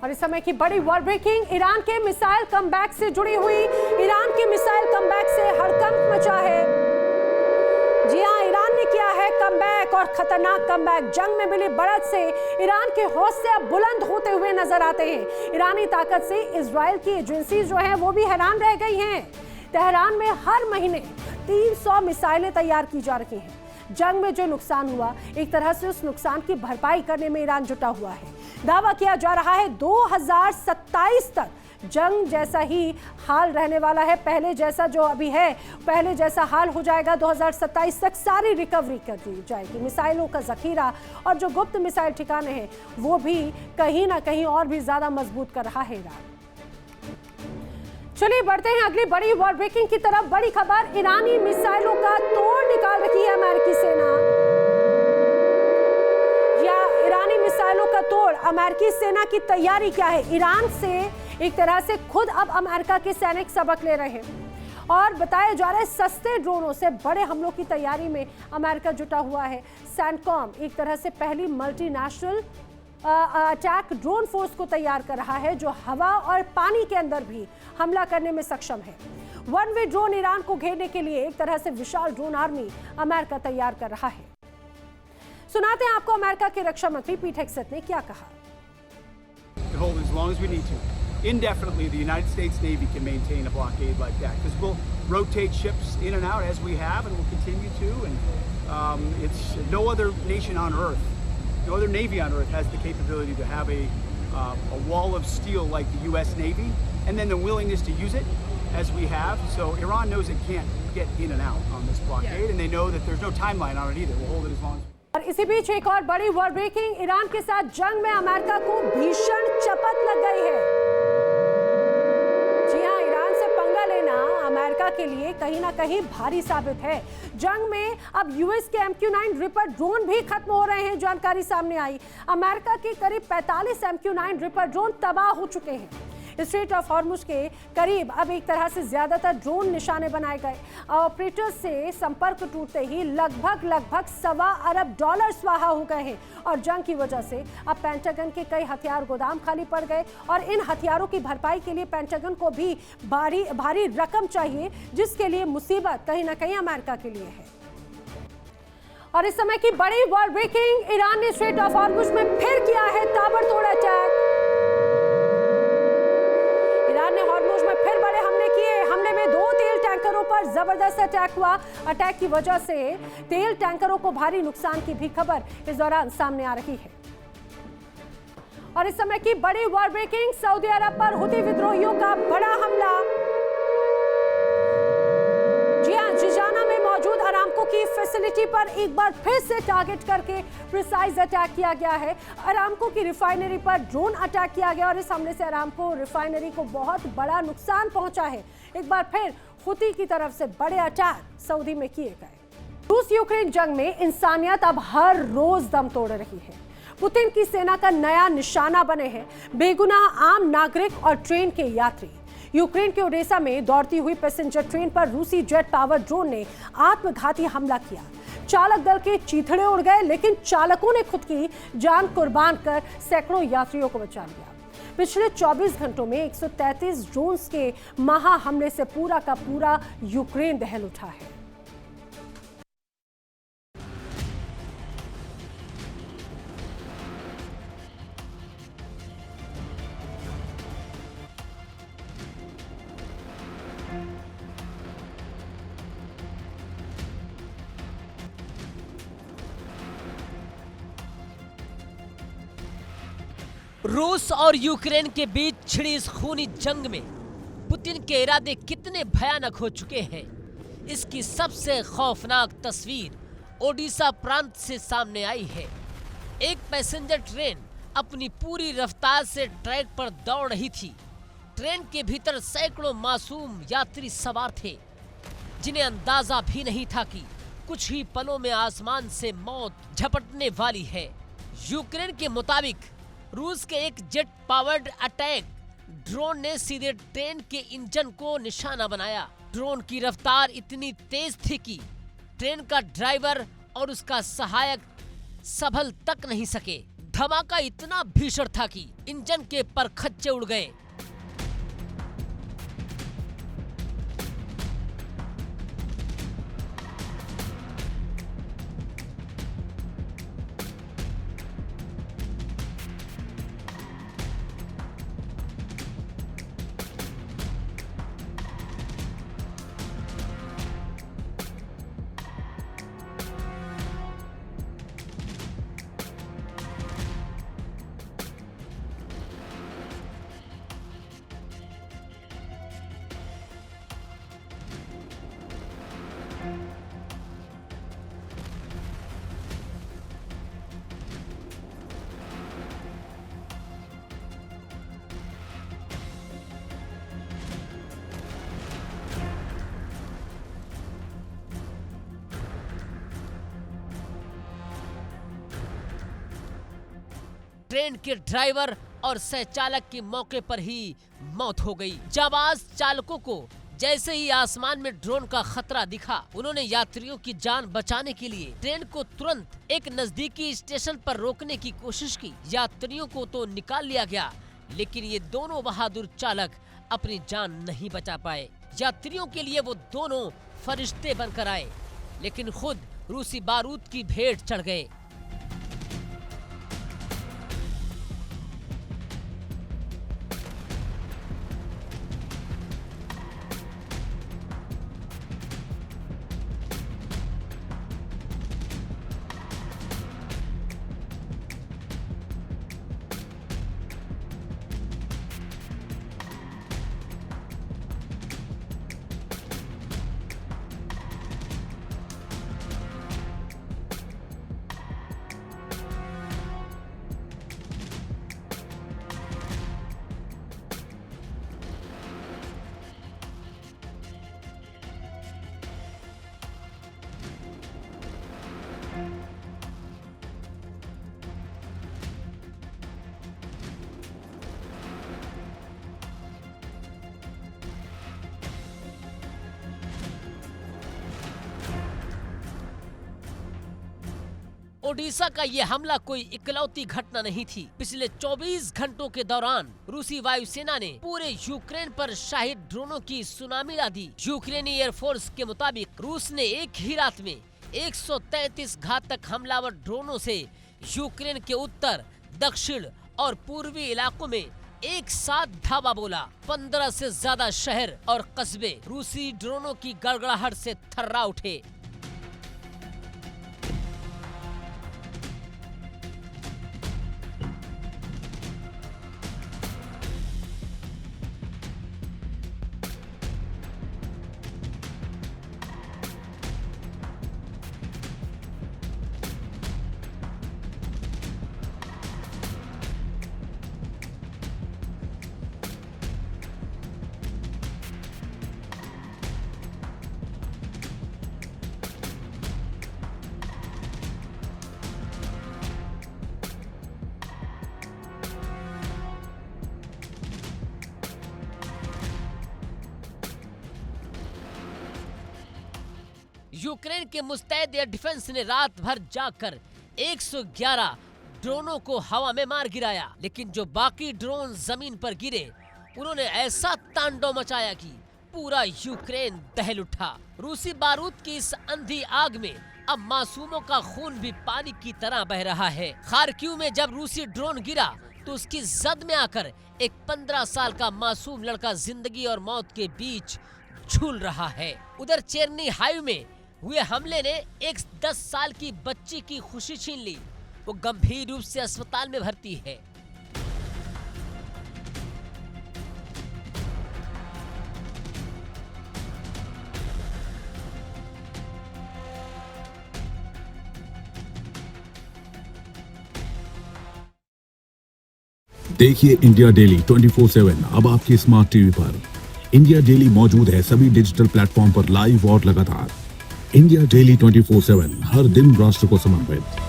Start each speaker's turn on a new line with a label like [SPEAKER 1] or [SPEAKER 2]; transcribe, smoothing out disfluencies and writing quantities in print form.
[SPEAKER 1] और इस समय की बड़ी वॉर ब्रेकिंग, ईरान के मिसाइल कमबैक से जुड़ी हुई। ईरान के मिसाइल कमबैक से हड़कंप मचा है। जी हां, ईरान ने किया है कमबैक और खतरनाक कमबैक। जंग में मिली बढ़त से ईरान के हौसले अब बुलंद होते हुए नजर आते हैं। ईरानी ताकत से इजराइल की एजेंसी जो है वो भी हैरान रह गई हैं। तेहरान में हर महीने 300 मिसाइलें तैयार की जा रही हैं। जंग में जो नुकसान हुआ, एक तरह से उस नुकसान की भरपाई करने में ईरान जुटा हुआ है। दावा किया जा रहा है 2027 तक जंग जैसा ही हाल रहने वाला है। पहले जैसा जो अभी है, पहले जैसा हाल हो जाएगा। 2027 तक सारी रिकवरी कर दी जाएगी। मिसाइलों का जखीरा और जो गुप्त मिसाइल ठिकाने हैं वो भी कहीं ना कहीं और भी ज्यादा मजबूत कर रहा है ईरान। चलिए बढ़ते हैं अगली बड़ी वॉर ब्रेकिंग की तरफ। बड़ी खबर, ईरानी मिसाइलों का तोड़ निकाल रही है अमेरिकी सेना। या ईरानी मिसाइलों का तोड़, अमेरिकी सेना की तैयारी क्या है? ईरान से एक तरह से खुद अब अमेरिका के सैनिक सबक ले रहे हैं और बताया जा रहा है सस्ते ड्रोनों से बड़े हमलों की तैयारी में अमेरिका जुटा हुआ है। सैनकॉम एक तरह से पहली मल्टीनेशनल अटैक ड्रोन फोर्स को तैयार कर रहा है जो हवा और पानी के अंदर भी हमला करने में सक्षम है। वन वे ड्रोन ईरान को घेरने के लिए एक तरह से विशाल ड्रोन आर्मी अमेरिका तैयार कर रहा है। सुनाते हैं आपको अमेरिका के रक्षा मंत्री पीट हेग्सेथ ने क्या कहा।
[SPEAKER 2] Indefinitely, the United States Navy can maintain a blockade like that because we'll rotate ships in and out as we have and we'll continue to. And it's no other nation on Earth, no other Navy on Earth has the capability to have a wall of steel like the U.S. Navy, and then the willingness to use it as we have. So Iran knows it can't get in and out on this blockade, and they know that there's no timeline on it either. We'll hold it as long as.
[SPEAKER 1] और इसी बीच एक और बड़ी war breaking, Iran के साथ जंग में America को भीषण चपत लग गई है। जी हां, ईरान से पंगा लेना अमेरिका के लिए कहीं ना कहीं भारी साबित है। जंग में अब यूएस के MQ-9 रिपर ड्रोन भी खत्म हो रहे हैं। जानकारी सामने आई, अमेरिका के करीब 45 MQ-9 रिपर ड्रोन तबाह हो चुके हैं। स्ट्रेट ऑफ हॉर्मुज के करीब अब एक तरह से ज्यादातर ड्रोन निशाने बनाए गए। ऑपरेटर्स से संपर्क टूटते ही लगभग $1.25 अरब स्वाहा हो गए हैं और जंग की वजह से अब पेंटागन के कई हथियार गोदाम खाली पड़ गए और इन हथियारों की भरपाई के लिए पेंटागन को भी भारी रकम चाहिए, जिसके लिए मुसीबत कहीं ना कहीं अमेरिका के लिए है। और इस समय की बड़ी वॉर ब्रेकिंग, ईरान ने स्ट्रेट ऑफ हॉर्मुज में फिर किया है ताबड़तोड़ अटैक। ईरान ने हॉर्मुज में फिर बड़े हमले किए। हमले में 2 तेल टैंकरों पर जबरदस्त अटैक हुआ। अटैक की वजह से तेल टैंकरों को भारी नुकसान की भी खबर इस दौरान सामने आ रही है। और इस समय की बड़ी वॉर ब्रेकिंग, सऊदी अरब पर हुती विद्रोहियों का बड़ा हमला। जी हां, जिजाना में मौजूद अरामको की फैसिलिटी पर एक बार फिर से टारगेट करके प्रिसाइज अटैक किया गया है। अरामको की रिफाइनरी पर ड्रोन अटैक किया गया और इस हमले से अरामको रिफाइनरी को बहुत बड़ा नुकसान पहुंचा है। एक बार फिर हुती की तरफ से बड़े अटैक सऊदी में किए गए। रूस यूक्रेन जंग में इंसानियत अब हर रोज दम तोड़ रही है। पुतिन की सेना का नया निशाना बने हैं बेगुनाह आम नागरिक और ट्रेन के यात्री। यूक्रेन के ओडेसा में दौड़ती हुई पैसेंजर ट्रेन पर रूसी जेट पावर ड्रोन ने आत्मघाती हमला किया। चालक दल के चीथड़े उड़ गए, लेकिन चालकों ने खुद की जान कुर्बान कर सैकड़ों यात्रियों को बचा लिया। पिछले 24 घंटों में 133 ड्रोन्स के महा हमले से पूरा का पूरा यूक्रेन दहल उठा है।
[SPEAKER 3] रूस और यूक्रेन के बीच छिड़ी इस खूनी जंग में पुतिन के इरादे कितने भयानक हो चुके हैं, इसकी सबसे खौफनाक तस्वीर ओडिशा प्रांत से सामने आई है। एक पैसेंजर ट्रेन अपनी पूरी रफ्तार से ट्रैक पर दौड़ रही थी। ट्रेन के भीतर सैकड़ों मासूम यात्री सवार थे, जिन्हें अंदाजा भी नहीं था कि कुछ ही पलों में आसमान से मौत झपटने वाली है। यूक्रेन के मुताबिक रूस के एक जेट पावर्ड अटैक ड्रोन ने सीधे ट्रेन के इंजन को निशाना बनाया। ड्रोन की रफ्तार इतनी तेज थी कि ट्रेन का ड्राइवर और उसका सहायक संभल तक नहीं सके। धमाका इतना भीषण था कि इंजन के परखच्चे उड़ गए। ट्रेन के ड्राइवर और सह चालक की मौके पर ही मौत हो गई। जाबाज चालकों को जैसे ही आसमान में ड्रोन का खतरा दिखा, उन्होंने यात्रियों की जान बचाने के लिए ट्रेन को तुरंत एक नजदीकी स्टेशन पर रोकने की कोशिश की। यात्रियों को तो निकाल लिया गया, लेकिन ये दोनों बहादुर चालक अपनी जान नहीं बचा पाए। यात्रियों के लिए वो दोनों फरिश्ते बनकर आए, लेकिन खुद रूसी बारूद की भेंट चढ़ गए। ओडिशा का ये हमला कोई इकलौती घटना नहीं थी। पिछले 24 घंटों के दौरान रूसी वायुसेना ने पूरे यूक्रेन पर शाही ड्रोनों की सुनामी ला दी। यूक्रेनी एयरफोर्स के मुताबिक रूस ने एक ही रात में 133 घातक हमलावर ड्रोनों से यूक्रेन के उत्तर, दक्षिण और पूर्वी इलाकों में एक साथ धावा बोला। 15 से ज्यादा शहर और कस्बे रूसी ड्रोनों की गड़गड़ाहट से थर्रा उठे। यूक्रेन के मुस्तैद एयर डिफेंस ने रात भर जागकर 111 ड्रोनों को हवा में मार गिराया, लेकिन जो बाकी ड्रोन जमीन पर गिरे, उन्होंने ऐसा तांडव मचाया कि पूरा यूक्रेन दहल उठा। रूसी बारूद की इस अंधी आग में अब मासूमों का खून भी पानी की तरह बह रहा है। खार्किव में जब रूसी ड्रोन गिरा तो उसकी जद में आकर एक 15 साल का मासूम लड़का जिंदगी और मौत के बीच झूल रहा है। उधर चेरनी हाइव में हुए हमले ने एक 10 साल की बच्ची की खुशी छीन ली। वो गंभीर रूप से अस्पताल में भर्ती है।
[SPEAKER 4] देखिए इंडिया डेली 24/7 अब आपके स्मार्ट टीवी पर। इंडिया डेली मौजूद है सभी डिजिटल प्लेटफॉर्म पर लाइव और लगातार। इंडिया डेली 24/7 हर दिन राष्ट्र को समर्पित।